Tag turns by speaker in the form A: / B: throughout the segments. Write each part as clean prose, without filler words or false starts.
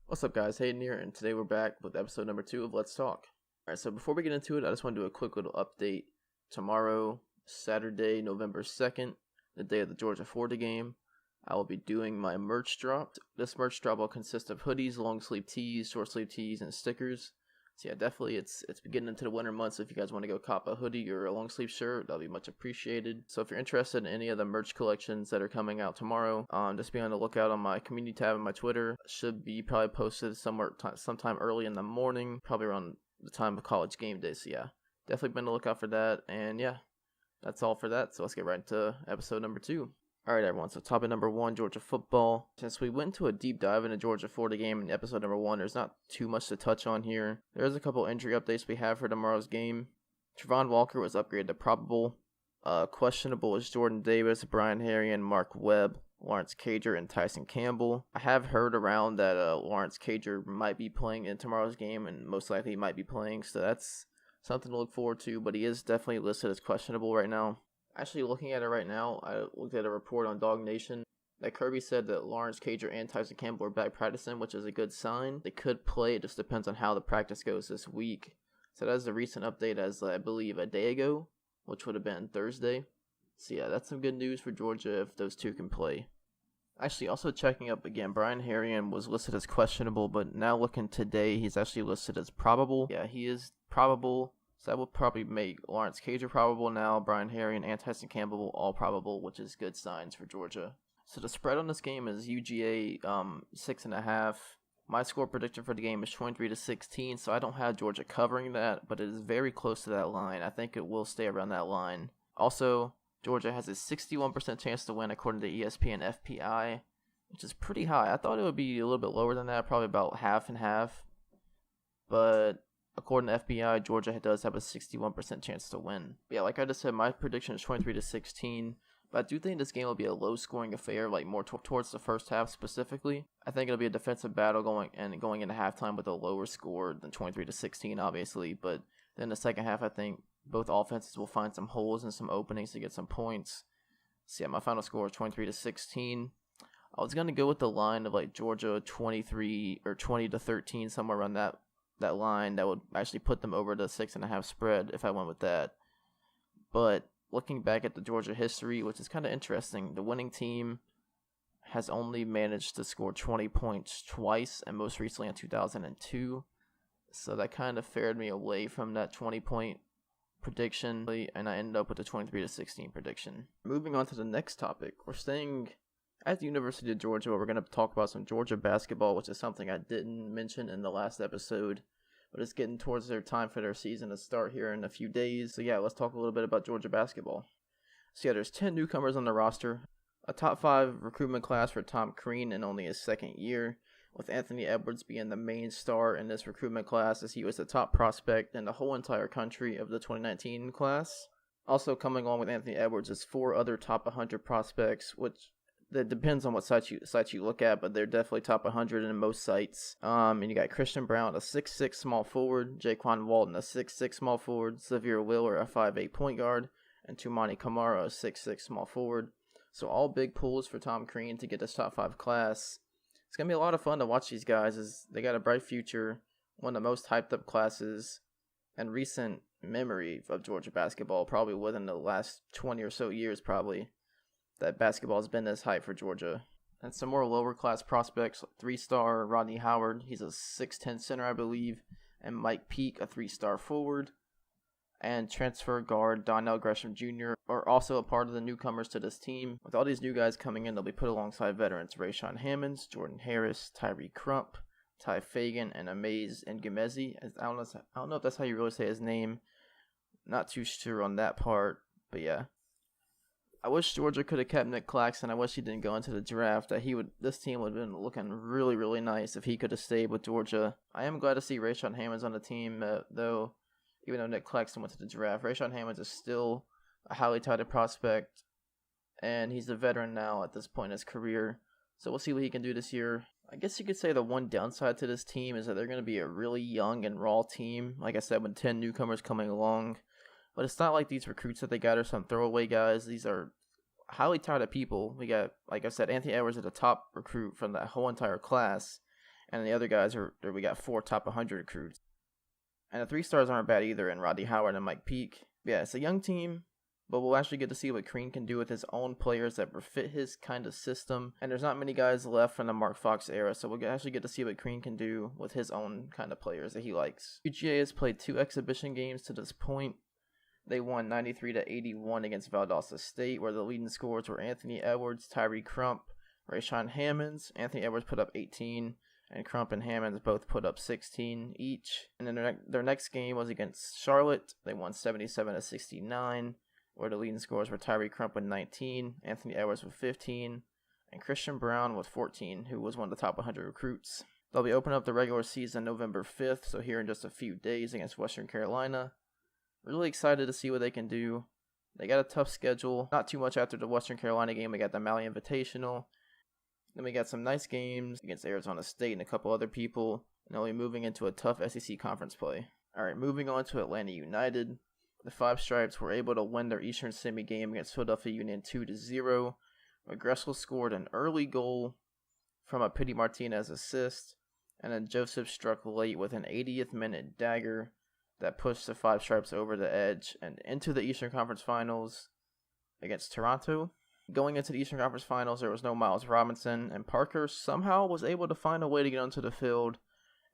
A: What's up, guys? Hayden here, and today we're back with episode number 2 of Let's Talk. Alright, so before we get into it, I just want to do a quick little update. Tomorrow, Saturday, November 2nd, the day of the Georgia Florida game, I will be doing my merch drop. This merch drop will consist of hoodies, long sleeve tees, short sleeve tees, and stickers. So yeah, definitely it's getting into the winter months. So if you guys want to go cop a hoodie or a long sleeve shirt, that'll be much appreciated. So if you're interested in any of the merch collections that are coming out tomorrow, just be on the lookout on my community tab on my Twitter. Should be probably posted sometime early in the morning, probably around the time of college game day. So yeah, definitely be on the lookout for that. And yeah, that's all for that. So let's get right into episode number 2. Alright everyone, so topic number 1, Georgia football. Since we went into a deep dive in the Georgia-Florida game in episode number 1, there's not too much to touch on here. There's a couple injury updates we have for tomorrow's game. Travon Walker was upgraded to probable. Questionable is Jordan Davis, Brian Harrion, Mark Webb, Lawrence Cager, and Tyson Campbell. I have heard around that Lawrence Cager might be playing in tomorrow's game, and most likely he might be playing, so that's something to look forward to, but he is definitely listed as questionable right now. Actually, looking at it right now, I looked at a report on Dog Nation that Kirby said that Lawrence Cager and Tyson Campbell are back practicing, which is a good sign. They could play, it just depends on how the practice goes this week. So that's a recent update as I believe a day ago, which would have been Thursday. So yeah, that's some good news for Georgia if those two can play. Actually, also checking up again, Brian Harrion was listed as questionable, but now looking today, he's actually listed as probable. Yeah, he is probable. So that will probably make Lawrence Cager probable now, Brian Harrion and Tyson Campbell all probable, which is good signs for Georgia. So the spread on this game is UGA 6.5. My score prediction for the game is 23-16, so I don't have Georgia covering that, but it is very close to that line. I think it will stay around that line. Also, Georgia has a 61% chance to win according to ESPN FPI, which is pretty high. I thought it would be a little bit lower than that, probably about half and half. But according to FBI, Georgia does have a 61% chance to win. But yeah, like I just said, my prediction is 23-16. But I do think this game will be a low-scoring affair, like more towards the first half specifically. I think it'll be a defensive battle going into halftime with a lower score than 23-16, obviously. But then the second half, I think both offenses will find some holes and some openings to get some points. So yeah, my final score is 23-16. I was gonna go with the line of like Georgia 23 or 20-13, somewhere around that line. That would actually put them over the 6.5 spread if I went with that. But looking back at the Georgia history, which is kind of interesting, the winning team has only managed to score 20 points twice, and most recently in 2002. So that kind of fared me away from that 20-point prediction, and I ended up with a 23-16 prediction. Moving on to the next topic, we're staying at the University of Georgia, where we're going to talk about some Georgia basketball, which is something I didn't mention in the last episode, but it's getting towards their time for their season to start here in a few days. So yeah, let's talk a little bit about Georgia basketball. So yeah, there's 10 newcomers on the roster, a top 5 recruitment class for Tom Crean in only his second year, with Anthony Edwards being the main star in this recruitment class as he was the top prospect in the whole entire country of the 2019 class. Also coming along with Anthony Edwards is 4 other top 100 prospects, which that depends on what sites you look at, but they're definitely top 100 in most sites. And you got Christian Brown, a 6'6" small forward, Jaquan Walton, a 6'6" small forward, Xavier Wheeler, a 5'8" point guard, and Tumani Kamara, a 6'6" small forward. So all big pulls for Tom Crean to get this top 5 class. It's going to be a lot of fun to watch these guys as they got a bright future, one of the most hyped up classes in recent memory of Georgia basketball, probably within the last 20 or so years probably, that basketball has been this hype for Georgia. And some more lower class prospects, 3-star Rodney Howard, he's a 6'10" center I believe, and Mike Peake, a 3-star forward. And transfer guard Donnell Gresham Jr. are also a part of the newcomers to this team. With all these new guys coming in, they'll be put alongside veterans Rayshawn Hammonds, Jordan Harris, Tyree Crump, Ty Fagan, and Amaze Ngumezi. I don't know if that's how you really say his name. Not too sure on that part, but yeah. I wish Georgia could have kept Nick Claxton. I wish he didn't go into the draft. This team would have been looking really, really nice if he could have stayed with Georgia. I am glad to see Rayshawn Hammonds on the team, though. Even though Nick Claxton went to the draft, Rayshawn Hammonds is still a highly touted prospect, and he's a veteran now at this point in his career. So we'll see what he can do this year. I guess you could say the one downside to this team is that they're going to be a really young and raw team. Like I said, with 10 newcomers coming along. But it's not like these recruits that they got are some throwaway guys. These are highly touted people. We got, like I said, Anthony Edwards is the top recruit from that whole entire class. And the other guys we got 4 top 100 recruits. And the 3 stars aren't bad either in Rodney Howard and Mike Peake. Yeah, it's a young team, but we'll actually get to see what Crean can do with his own players that fit his kind of system. And there's not many guys left from the Mark Fox era, so we'll actually get to see what Crean can do with his own kind of players that he likes. UGA has played 2 exhibition games to this point. They won 93-81 against Valdosta State, where the leading scorers were Anthony Edwards, Tyree Crump, Rayshawn Hammonds. Anthony Edwards put up 18, and Crump and Hammonds both put up 16 each. And then their next game was against Charlotte. They won 77-69, where the leading scorers were Tyree Crump with 19, Anthony Edwards with 15, and Christian Brown with 14, who was one of the top 100 recruits. They'll be opening up the regular season November 5th, so here in just a few days against Western Carolina. Really excited to see what they can do. They got a tough schedule. Not too much after the Western Carolina game. We got the Maui Invitational. Then we got some nice games against Arizona State and a couple other people. And they'll be moving into a tough SEC conference play. Alright, moving on to Atlanta United. The Five Stripes were able to win their Eastern Semi game against Philadelphia Union 2-0. Where Gressel scored an early goal from a Pity Martinez assist. And then Joseph struck late with an 80th minute dagger that pushed the Five Stripes over the edge and into the Eastern Conference Finals against Toronto. Going into the Eastern Conference Finals, there was no Miles Robinson, and Parker somehow was able to find a way to get onto the field,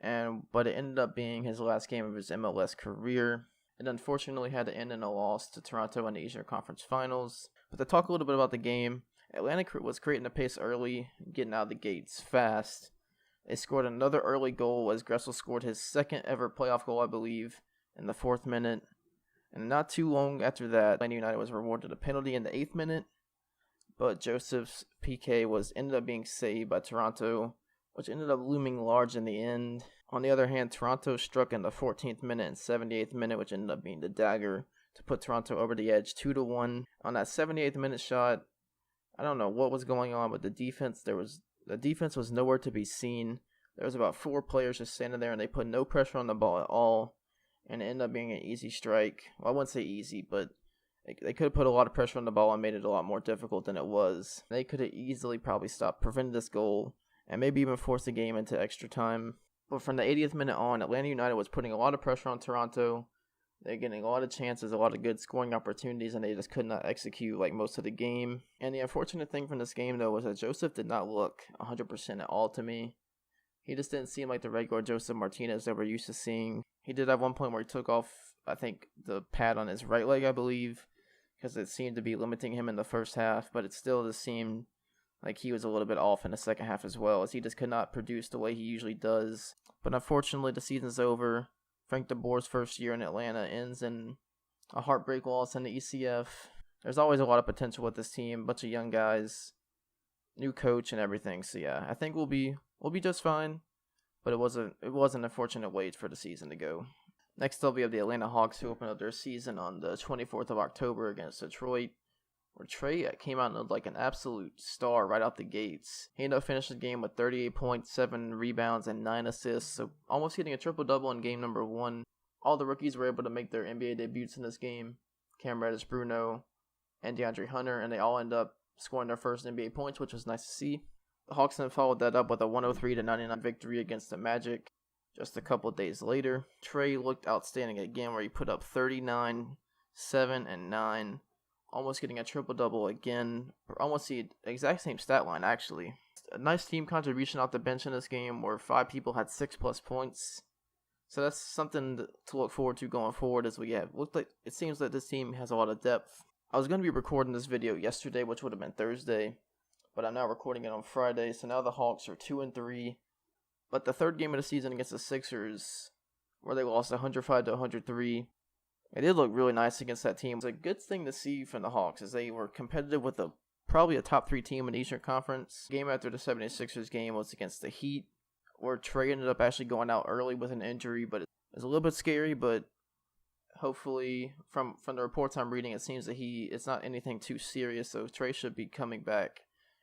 A: but it ended up being his last game of his MLS career. It unfortunately had to end in a loss to Toronto in the Eastern Conference Finals. But to talk a little bit about the game, Atlanta was creating the pace early, getting out of the gates fast. They scored another early goal as Gressel scored his second ever playoff goal, I believe, in the 4th minute. And not too long after that, Atlanta United was rewarded a penalty in the 8th minute. But Joseph's PK ended up being saved by Toronto, which ended up looming large in the end. On the other hand, Toronto struck in the 14th minute and 78th minute, which ended up being the dagger to put Toronto over the edge 2-1. On that 78th minute shot, I don't know what was going on with the defense. The defense was nowhere to be seen. There was about 4 players just standing there, and they put no pressure on the ball at all. And it ended up being an easy strike. Well, I wouldn't say easy, but they could have put a lot of pressure on the ball and made it a lot more difficult than it was. They could have easily probably prevented this goal, and maybe even forced the game into extra time. But from the 80th minute on, Atlanta United was putting a lot of pressure on Toronto. They're getting a lot of chances, a lot of good scoring opportunities, and they just could not execute like most of the game. And the unfortunate thing from this game, though, was that Joseph did not look 100% at all to me. He just didn't seem like the regular Joseph Martinez that we're used to seeing. He did have one point where he took off, I think, the pad on his right leg, I believe, because it seemed to be limiting him in the first half, but it still just seemed like he was a little bit off in the second half as well, as he just could not produce the way he usually does. But unfortunately, the season's over. Frank DeBoer's first year in Atlanta ends in a heartbreak loss in the ECF. There's always a lot of potential with this team, a bunch of young guys, new coach and everything. So yeah, I think we'll be just fine. But it was an unfortunate wait for the season to go. Next up, we have the Atlanta Hawks, who opened up their season on the 24th of October against Detroit, where Trey came out like an absolute star right out the gates. He ended up finishing the game with 38.7 rebounds and 9 assists, so almost hitting a triple-double in game number 1. All the rookies were able to make their NBA debuts in this game. Cam Reddish-Bruno and DeAndre Hunter, and they all end up scoring their first NBA points, which was nice to see. The Hawks then followed that up with a 103-99 victory against the Magic. Just a couple days later, Trey looked outstanding again, where he put up 39, 7, and 9, almost getting a triple-double again, almost the exact same stat line, actually. A nice team contribution off the bench in this game, where 5 people had 6+ points. So that's something to look forward to going forward, as it seems that this team has a lot of depth. I was going to be recording this video yesterday, which would have been Thursday, but I'm now recording it on Friday, so now the Hawks are 2-3. But the third game of the season against the Sixers, where they lost 105-103, it did look really nice against that team. It's a good thing to see from the Hawks, as they were competitive with probably a top 3 team in the Eastern Conference. Game after the 76ers game was against the Heat, where Trey ended up actually going out early with an injury, but it was a little bit scary, but hopefully, from the reports I'm reading, it seems that it's not anything too serious, so Trey should be coming back,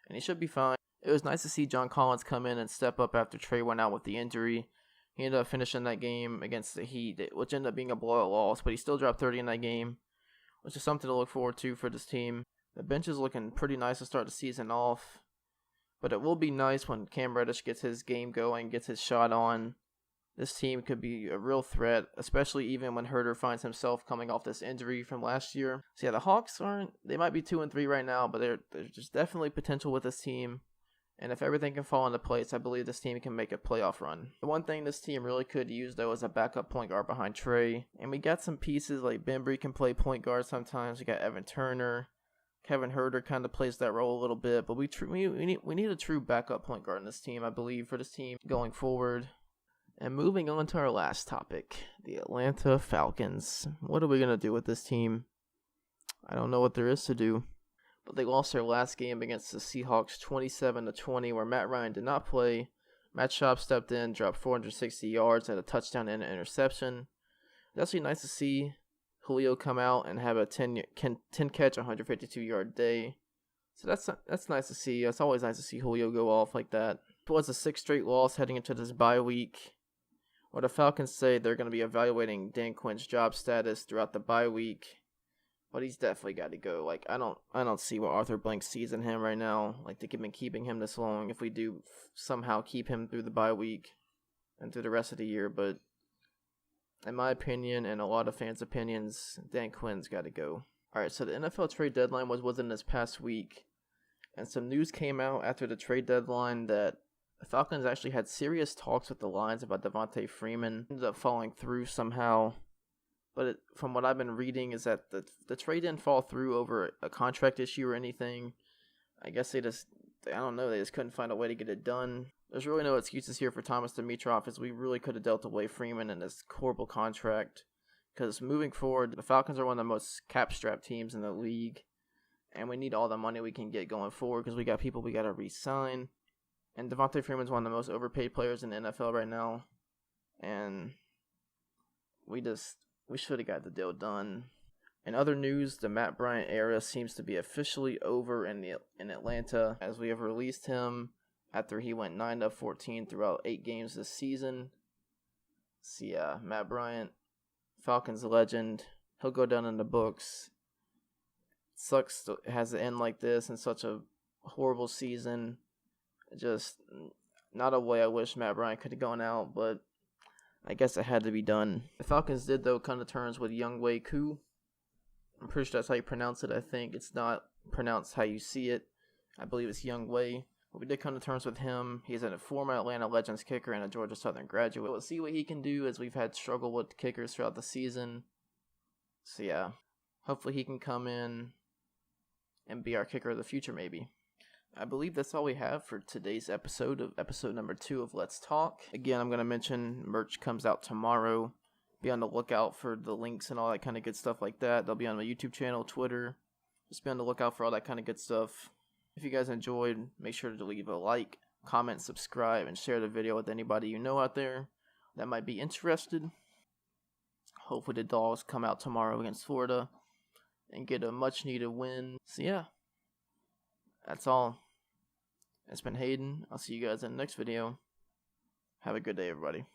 A: and he should be fine. It was nice to see John Collins come in and step up after Trey went out with the injury. He ended up finishing that game against the Heat, which ended up being a blowout loss, but he still dropped 30 in that game, which is something to look forward to for this team. The bench is looking pretty nice to start the season off. But it will be nice when Cam Reddish gets his game going, gets his shot on. This team could be a real threat, especially even when Herter finds himself coming off this injury from last year. So yeah, the Hawks they might be 2-3 right now, but there's just definitely potential with this team. And if everything can fall into place, I believe this team can make a playoff run. The one thing this team really could use, though, is a backup point guard behind Trey. And we got some pieces like Bembry can play point guard sometimes. We got Evan Turner. Kevin Herter kind of plays that role a little bit. But we need a true backup point guard in this team, I believe, for this team going forward. And moving on to our last topic, the Atlanta Falcons. What are we going to do with this team? I don't know what there is to do. But they lost their last game against the Seahawks 27-20, where Matt Ryan did not play. Matt Schaub stepped in, dropped 460 yards, had a touchdown and an interception. It's actually nice to see Julio come out and have a 10 catch, 152-yard day. So that's nice to see. It's always nice to see Julio go off like that. It was a 6th straight loss heading into this bye week. What the Falcons say they're going to be evaluating Dan Quinn's job status throughout the bye week. But he's definitely got to go. Like, I don't see what Arthur Blank sees in him right now. Like, they've been keeping him this long. If we do somehow keep him through the bye week and through the rest of the year. But in my opinion and a lot of fans' opinions, Dan Quinn's got to go. Alright, so the NFL trade deadline was within this past week. And some news came out after the trade deadline that the Falcons actually had serious talks with the Lions about Devontae Freeman. Ended up falling through somehow. But from what I've been reading is that the trade didn't fall through over a contract issue or anything. I guess they just couldn't find a way to get it done. There's really no excuses here for Thomas Dimitroff, as we really could have dealt away Freeman in this horrible contract. Because moving forward, the Falcons are one of the most cap-strapped teams in the league. And we need all the money we can get going forward because we got people we got to re-sign. And Devontae Freeman's one of the most overpaid players in the NFL right now. And we should have got the deal done. In other news, the Matt Bryant era seems to be officially over in Atlanta, as we have released him after he went 9-14 throughout 8 games this season. So yeah, Matt Bryant, Falcons legend, he'll go down in the books. It sucks it has to end like this in such a horrible season. Just not a way I wish Matt Bryant could have gone out, but I guess it had to be done. The Falcons did, though, come to terms with Younghoe Koo. I'm pretty sure that's how you pronounce it, I think. It's not pronounced how you see it. I believe it's Younghoe. But we did come to terms with him. He's a former Atlanta Legends kicker and a Georgia Southern graduate. We'll see what he can do, as we've had struggle with kickers throughout the season. So yeah, hopefully he can come in and be our kicker of the future, maybe. I believe that's all we have for today's episode number 2 of Let's Talk. Again, I'm going to mention merch comes out tomorrow. Be on the lookout for the links and all that kind of good stuff like that. They'll be on my YouTube channel, Twitter. Just be on the lookout for all that kind of good stuff. If you guys enjoyed, make sure to leave a like, comment, subscribe, and share the video with anybody you know out there that might be interested. Hopefully the Dogs come out tomorrow against Florida and get a much needed win. So yeah, that's all. It's been Hayden. I'll see you guys in the next video. Have a good day, everybody.